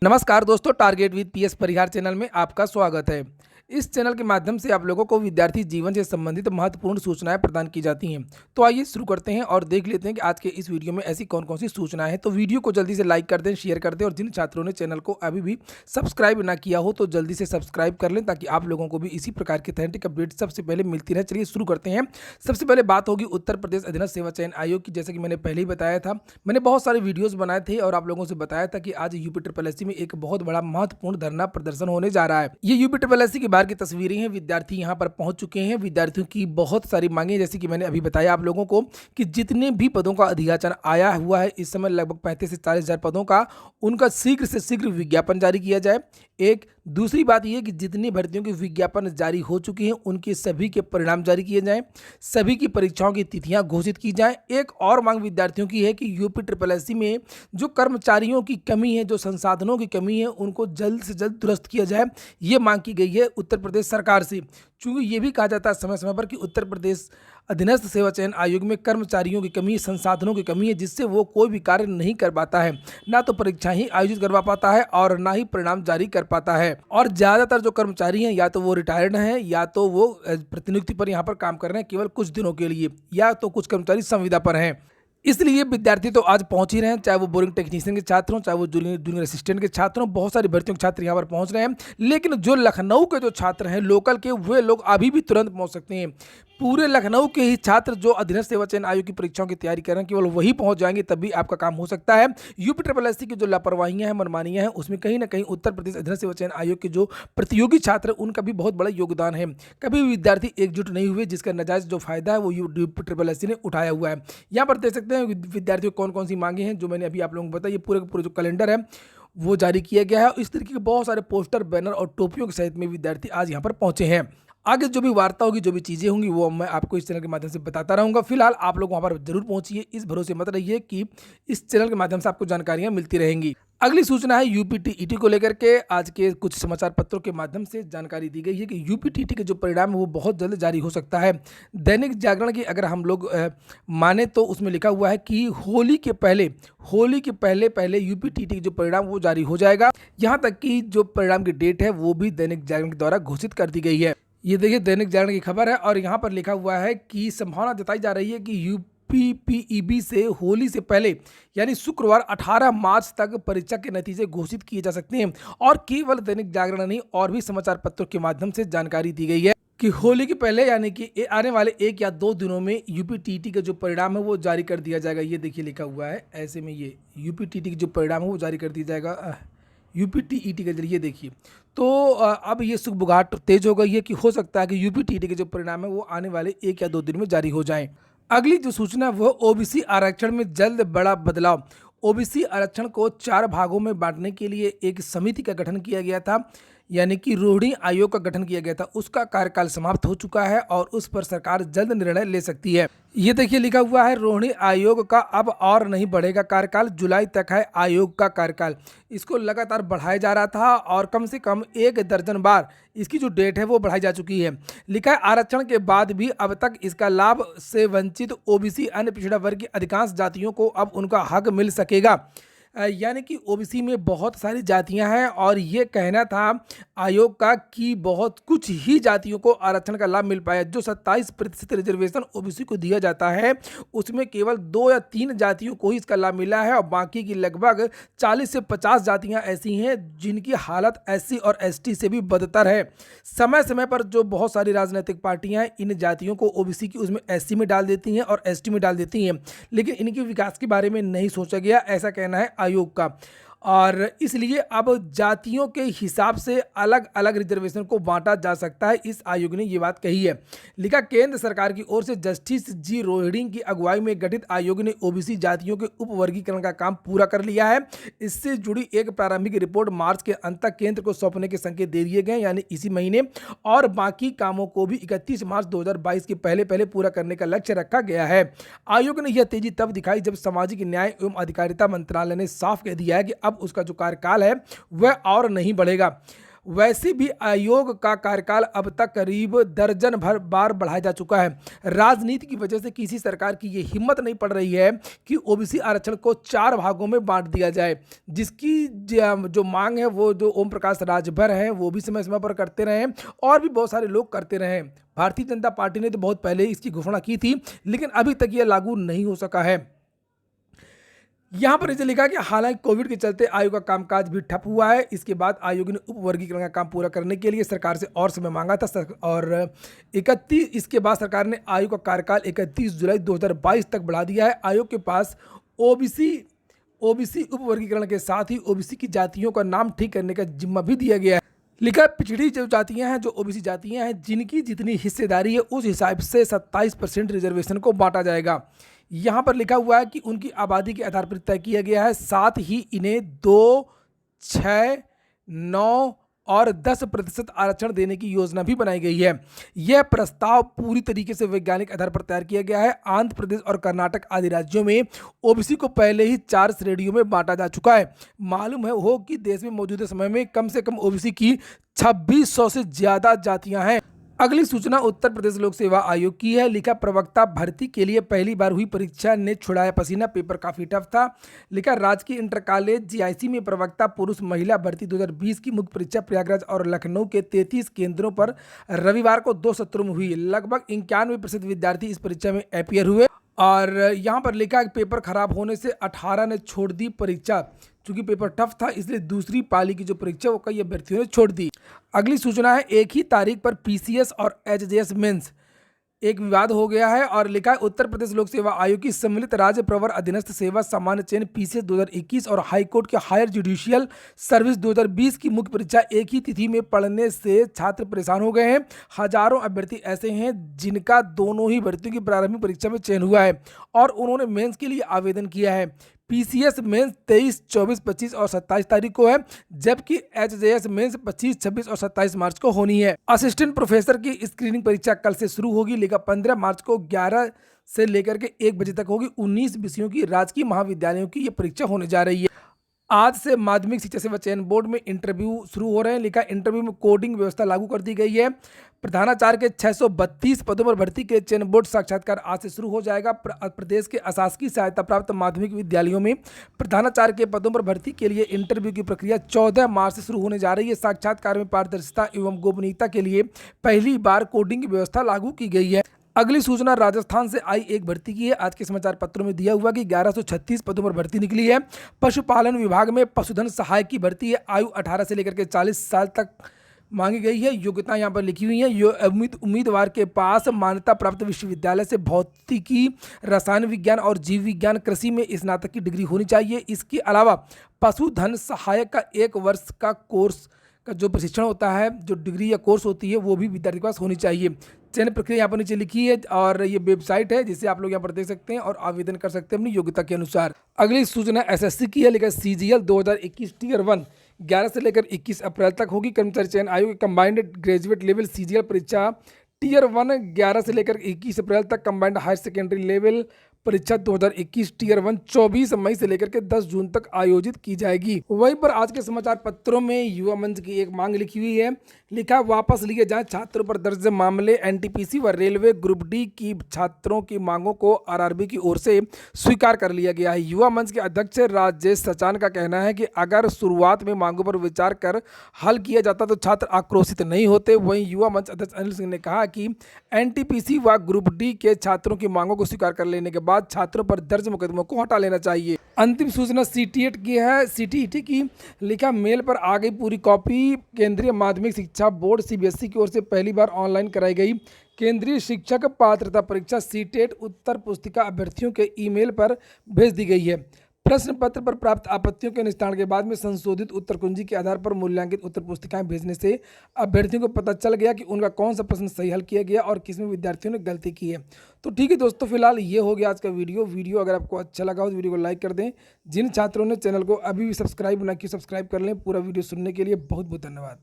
नमस्कार दोस्तों, target with PS Parihar channel में आपका स्वागत है। इस चैनल के माध्यम से आप लोगों को विद्यार्थी जीवन से संबंधित महत्वपूर्ण सूचनाएं प्रदान की जाती हैं। तो आइए शुरू करते हैं और देख लेते हैं कि आज के इस वीडियो में ऐसी कौन कौन सी सूचनाएं हैं। तो वीडियो को जल्दी से लाइक कर दें, शेयर कर दें और जिन छात्रों ने चैनल को अभी भी सब्सक्राइब ना किया हो तो जल्दी से सब्सक्राइब कर लें ताकि आप लोगों को भी इसी प्रकार की ऑथेंटिक अपडेट सबसे पहले मिलती रहे। चलिए शुरू करते हैं। सबसे पहले बात होगी उत्तर प्रदेश अधीनस्थ सेवा चयन आयोग की। जैसे कि मैंने पहले ही बताया था, मैंने बहुत सारे वीडियोज बनाए थे और आप लोगों से बताया था कि आज यूपी ट्रिपल एससी में एक बहुत बड़ा महत्वपूर्ण धरना प्रदर्शन होने जा रहा है। ये यूपी ट्रिपल एससी की बाहर की तस्वीरें हैं। विद्यार्थी यहां पर पहुंच चुके हैं। विद्यार्थियों की बहुत सारी मांगे, जैसे कि मैंने अभी बताया आप लोगों को कि जितने भी पदों का अधियाचन आया हुआ है इस समय लगभग 35 से 40 हज़ार पदों का, उनका शीघ्र से शीघ्र विज्ञापन जारी किया जाए। एक दूसरी बात यह कि जितनी भर्तियों के विज्ञापन जारी हो चुके हैं उनके सभी के परिणाम जारी किए जाएं, सभी की परीक्षाओं की तिथियां घोषित की जाएं। एक और मांग विद्यार्थियों की है कि यूपी ट्रिपल एससी में जो कर्मचारियों की कमी है, जो संसाधनों की कमी है, उनको जल्द से जल्द दुरुस्त किया जाए। ये मांग की गई है उत्तर प्रदेश सरकार से। चूंकि ये भी कहा जाता है समय समय पर कि उत्तर प्रदेश अधीनस्थ सेवा चयन आयोग में कर्मचारियों की कमी, संसाधनों की कमी है, जिससे वो कोई भी कार्य नहीं कर पाता है, ना तो परीक्षा ही आयोजित करवा पाता है और ना ही परिणाम जारी कर पाता है। और ज़्यादातर जो कर्मचारी हैं या तो वो रिटायर्ड हैं या तो वो प्रतिनियुक्ति पर यहाँ पर काम कर रहे हैं केवल कुछ दिनों के लिए, या तो कुछ कर्मचारी संविदा पर हैं। इसलिए विद्यार्थी तो आज पहुंच ही रहे हैं, चाहे वो बोरिंग टेक्नीशियन के छात्र हों, चाहे वो जूनियर असिस्टेंट के छात्र हों, बहुत सारी भर्तियों के छात्र यहाँ पर पहुंच रहे हैं। लेकिन जो लखनऊ के जो छात्र हैं लोकल के, वे लोग अभी भी तुरंत पहुंच सकते हैं। पूरे लखनऊ के ही छात्र जो अधीनस्थ सेवा चयन आयोग की परीक्षाओं की तैयारी कर रहे हैं केवल वही पहुंच जाएंगे, तभी आपका काम हो सकता है। यूपी ट्रिपल एससी की जो लापरवाहियां हैं, मनमानियां हैं, उसमें कहीं ना कहीं उत्तर प्रदेश अधीनस्थ सेवा चयन आयोग के जो प्रतियोगी छात्र उनका भी बहुत बड़ा योगदान है। कभी भी विद्यार्थी एकजुट नहीं हुए, जिसका नाजायज जो फायदा है वो यूपी ट्रिपल एससी ने उठाया हुआ है। यहाँ पर देख सकते हैं विद्यार्थियों को कौन कौन सी मांगे हैं, जो मैंने अभी आप लोगों को बताया। ये पूरे का पूरे जो कैलेंडर है वो जारी किया गया है। इस तरीके के बहुत सारे पोस्टर, बैनर और टोपियों के सहित में विद्यार्थी आज यहाँ पर पहुंचे हैं। आगे जो भी वार्ता होगी, जो भी चीज़ें होंगी, वो मैं आपको इस चैनल के माध्यम से बताता रहूंगा। फिलहाल आप लोग वहाँ पर जरूर पहुंचिए, इस भरोसे मत रहिए कि इस चैनल के माध्यम से आपको जानकारियां मिलती रहेंगी। अगली सूचना है यूपी टीईटी को लेकर के। आज के कुछ समाचार पत्रों के माध्यम से जानकारी दी गई है कि यूपी टीईटी के जो परिणाम है वो बहुत जल्द जारी हो सकता है। दैनिक जागरण की अगर हम लोग माने तो उसमें लिखा हुआ है कि होली के पहले पहले यूपी टीईटी के जो परिणाम वो जारी हो जाएगा। यहाँ तक कि जो परिणाम की डेट है वो भी दैनिक जागरण के द्वारा घोषित कर दी गई है। ये देखिए दैनिक जागरण की खबर है और यहाँ पर लिखा हुआ है कि संभावना जताई जा रही है कि यूपीपीईबी से होली से पहले यानी शुक्रवार 18 मार्च तक परीक्षा के नतीजे घोषित किए जा सकते हैं। और केवल दैनिक जागरण नहीं, और भी समाचार पत्रों के माध्यम से जानकारी दी गई है कि होली के पहले यानी कि आने वाले 1 या 2 दिनों में यूपी टीईटी का जो परिणाम है वो जारी कर दिया जाएगा। ये देखिए लिखा हुआ है ऐसे में, ये यूपी टीईटी का जो परिणाम है वो जारी कर दिया जाएगा यूपी टीईटी के जरिए। देखिए तो अब ये सुगबुगाहट तेज हो गई है कि हो सकता है कि यूपी टीईटी के जो परिणाम है वो आने वाले 1 या 2 दिन में जारी हो जाएं। अगली जो सूचना है वो ओबीसी आरक्षण में जल्द बड़ा बदलाव। ओबीसी आरक्षण को 4 भागों में बांटने के लिए एक समिति का गठन किया गया था, यानी कि रोहिणी आयोग का गठन किया गया था। उसका कार्यकाल समाप्त हो चुका है और उस पर सरकार जल्द निर्णय ले सकती है। ये देखिए लिखा हुआ है रोहिणी आयोग का अब और नहीं बढ़ेगा कार्यकाल, जुलाई तक है आयोग का कार्यकाल। इसको लगातार बढ़ाया जा रहा था और कम से कम 1 दर्जन बार इसकी जो डेट है वो बढ़ाई जा चुकी है। लिखा है आरक्षण के बाद भी अब तक इसका लाभ से वंचित ओबीसी अन्य पिछड़ा वर्ग की अधिकांश जातियों को अब उनका हक मिल सकेगा। यानी कि ओबीसी में बहुत सारी जातियां हैं और ये कहना था आयोग का कि बहुत कुछ ही जातियों को आरक्षण का लाभ मिल पाया। जो 27% रिजर्वेशन ओबीसी को दिया जाता है उसमें केवल 2 या 3 जातियों को ही इसका लाभ मिला है और बाकी की लगभग 40 से 50 जातियां ऐसी हैं जिनकी हालत एससी और एसटी से भी बदतर है। समय समय पर जो बहुत सारी राजनीतिक पार्टियां इन जातियों को ओबीसी की उसमें एससी में डाल देती हैं और एसटी में डाल देती हैं, लेकिन इनके विकास के बारे में नहीं सोचा गया, ऐसा कहना है आयोग का। और इसलिए अब जातियों के हिसाब से अलग अलग रिजर्वेशन को बांटा जा सकता है, इस आयोग ने ये बात कही है। लिखा केंद्र सरकार की ओर से जस्टिस जी रोहिणी की अगुवाई में गठित आयोग ने ओबीसी जातियों के उपवर्गीकरण का काम पूरा कर लिया है। इससे जुड़ी एक प्रारंभिक रिपोर्ट मार्च के अंत तक केंद्र को सौंपने के संकेत दे दिए गए, यानी इसी महीने, और बाकी कामों को भी 31 मार्च 2022 के पहले पहले पूरा करने का लक्ष्य रखा गया है। आयोग ने यह तेजी तब दिखाई जब सामाजिक न्याय एवं अधिकारिता मंत्रालय ने साफ कह दिया है कि अब उसका जो कार्यकाल है वह और नहीं बढ़ेगा। वैसे भी आयोग का कार्यकाल अब तक करीब दर्जन भर बार बढ़ाया जा चुका है। राजनीति की वजह से किसी सरकार की ये हिम्मत नहीं पड़ रही है कि ओबीसी आरक्षण को 4 भागों में बांट दिया जाए, जिसकी जो मांग है वो जो ओम प्रकाश राजभर हैं वो भी समय समय पर करते रहे हैं और भी बहुत सारे लोग करते रहे हैं। भारतीय जनता पार्टी ने तो बहुत पहले इसकी घोषणा की थी, लेकिन अभी तक यह लागू नहीं हो सका है। यहां पर इसे लिखा कि हालांकि कोविड के चलते आयोग का कामकाज भी ठप हुआ है। इसके बाद आयोग ने उप वर्गीकरण का काम पूरा करने के लिए सरकार से और समय मांगा था और 31 इसके बाद सरकार ने आयोग का कार्यकाल 31 जुलाई 2022 तक बढ़ा दिया है। आयोग के पास ओबीसी उप वर्गीकरण के साथ ही ओबीसी की जातियों का नाम ठीक करने का जिम्मा भी दिया गया है। लिखा है पिछड़ी जो जातियां हैं, जो ओबीसी जातियां हैं, जिनकी जितनी हिस्सेदारी है उस हिसाब से 27% रिजर्वेशन को बांटा जाएगा। यहाँ पर लिखा हुआ है कि उनकी आबादी के आधार पर तय किया गया है। साथ ही इन्हें 2, 6, 9 और 10% आरक्षण देने की योजना भी बनाई गई है। यह प्रस्ताव पूरी तरीके से वैज्ञानिक आधार पर तैयार किया गया है। आंध्र प्रदेश और कर्नाटक आदि राज्यों में ओबीसी को पहले ही 4 श्रेणियों में बांटा जा चुका है। मालूम हो कि देश में मौजूदा समय में कम से कम ओबीसी की 2600 से ज्यादा जातियां हैं। अगली सूचना उत्तर प्रदेश लोक सेवा आयोग की है। लिखा प्रवक्ता भर्ती के लिए पहली बार हुई परीक्षा ने छुड़ाया पसीना, पेपर काफी टफ था। लिखा राजकीय इंटर कॉलेज जीआईसी में प्रवक्ता पुरुष महिला भर्ती 2020 की मुख्य परीक्षा प्रयागराज और लखनऊ के 33 केंद्रों पर रविवार को 2 सत्रों में हुई। लगभग 91% विद्यार्थी इस परीक्षा में अपीयर हुए और यहाँ पर लिखा कि पेपर खराब होने से 18 ने छोड़ दी परीक्षा। चूंकि पेपर टफ था इसलिए दूसरी पाली की जो परीक्षा वो कई अभ्यर्थियों ने छोड़ दी। अगली सूचना है एक ही तारीख पर पीसीएस और एचजेएस मेंस एक विवाद हो गया है और लिखा है उत्तर प्रदेश लोक सेवा आयोग की सम्मिलित राज्य प्रवर अधीनस्थ सेवा सामान्य चयन पीसीएस 2021 और हाईकोर्ट के हायर जुडिशियल सर्विस 2020 की मुख्य परीक्षा एक ही तिथि में पढ़ने से छात्र परेशान हो गए हैं। हजारों अभ्यर्थी ऐसे हैं जिनका दोनों ही भर्तियों की प्रारंभिक परीक्षा में चयन हुआ है और उन्होंने मेंस के लिए आवेदन किया है। पीसीएस मेंस 23, 24, 25 और 27 तारीख को है, जबकि एचजेएस मेंस 25, 26 और 27 मार्च को होनी है। असिस्टेंट प्रोफेसर की स्क्रीनिंग परीक्षा कल से शुरू होगी। लेकर 15 मार्च को 11 से लेकर के 1 बजे तक होगी। 19 विषयों की राजकीय महाविद्यालयों की ये परीक्षा होने जा रही है। आज से माध्यमिक शिक्षा सेवा चयन बोर्ड में इंटरव्यू शुरू हो रहे हैं। लिखा इंटरव्यू में कोडिंग व्यवस्था लागू कर दी गई है। प्रधानाचार्य के 632 पदों पर भर्ती के चयन बोर्ड साक्षात्कार आज से शुरू हो जाएगा। प्रदेश के अशासकीय सहायता प्राप्त माध्यमिक विद्यालयों में प्रधानाचार्य के पदों पर भर्ती के लिए इंटरव्यू की प्रक्रिया 14 मार्च से शुरू होने जा रही है। साक्षात्कार में पारदर्शिता एवं गोपनीयता के लिए पहली बार कोडिंग की व्यवस्था लागू की गई है। अगली सूचना राजस्थान से आई एक भर्ती की है। आज के समाचार पत्रों में दिया हुआ कि 1136 पदों पर भर्ती निकली है। पशुपालन विभाग में पशुधन सहायक की भर्ती है। आयु 18 से लेकर के 40 साल तक मांगी गई है। योग्यता यहाँ पर लिखी हुई है। उम्मीदवार के पास मान्यता प्राप्त विश्वविद्यालय से भौतिकी, रसायन विज्ञान और जीव विज्ञान, कृषि में स्नातक की डिग्री होनी चाहिए। इसके अलावा पशुधन सहायक का 1 वर्ष का कोर्स का जो प्रशिक्षण होता है, जो डिग्री या कोर्स होती है, वो भी विद्यार्थी के पास होनी चाहिए। चयन प्रक्रिया यहाँ पर नीचे लिखी है और ये वेबसाइट है जिसे आप लोग यहाँ पर देख सकते हैं और आवेदन कर सकते हैं अपनी योग्यता के अनुसार। अगली सूचना एसएससी की है। लेकर सीजीएल 2021 टियर 1 11 से लेकर 21 अप्रैल तक होगी। कर्मचारी चयन आयोग की कंबाइंड ग्रेजुएट लेवल सीजीएल परीक्षा टियर 1 11 से लेकर 21 अप्रैल तक, कंबाइंड हायर सेकेंडरी लेवल परीक्षा 2021 टियर 1 24 मई से लेकर के 10 जून तक आयोजित की जाएगी। वहीं पर आज के समाचार पत्रों में युवा मंच की एक मांग लिखी हुई है। लिखा वापस लिए जाएं छात्रों पर दर्ज मामले। एनटीपीसी व रेलवे ग्रुप डी की छात्रों की मांगों को आरआरबी की ओर से स्वीकार कर लिया गया है। युवा मंच के अध्यक्ष राजेश सचान का कहना है कि अगर शुरुआत में मांगों पर विचार कर हल किया जाता तो छात्र आक्रोशित नहीं होते। वहीं युवा मंच अध्यक्ष अनिल सिंह ने कहा कि एनटीपीसी व ग्रुप डी के छात्रों की मांगों को स्वीकार कर लेने के बाद छात्रों पर दर्ज मुकदमों को हटा लेना चाहिए। अंतिम सूचना सीटीईटी की है। सीटीईटी की लिखा मेल पर आ गई पूरी कॉपी। केंद्रीय माध्यमिक शिक्षा बोर्ड सीबीएसई की ओर से पहली बार ऑनलाइन कराई गई केंद्रीय शिक्षक पात्रता परीक्षा सीटेट उत्तर पुस्तिका अभ्यर्थियों के ईमेल पर भेज दी गई है। प्रश्न पत्र पर प्राप्त आपत्तियों के निस्तारण के बाद में संशोधित उत्तर कुंजी के आधार पर मूल्यांकित उत्तर पुस्तिकाएं भेजने से अभ्यर्थियों को पता चल गया कि उनका कौन सा प्रश्न सही हल किया गया और किसमें विद्यार्थियों ने गलती की है। तो ठीक है दोस्तों, फिलहाल ये हो गया आज का वीडियो अगर आपको अच्छा लगा हो तो वीडियो को लाइक कर दें। जिन छात्रों ने चैनल को अभी भी सब्सक्राइब ना किया सब्सक्राइब कर लें। पूरा वीडियो सुनने के लिए बहुत बहुत धन्यवाद।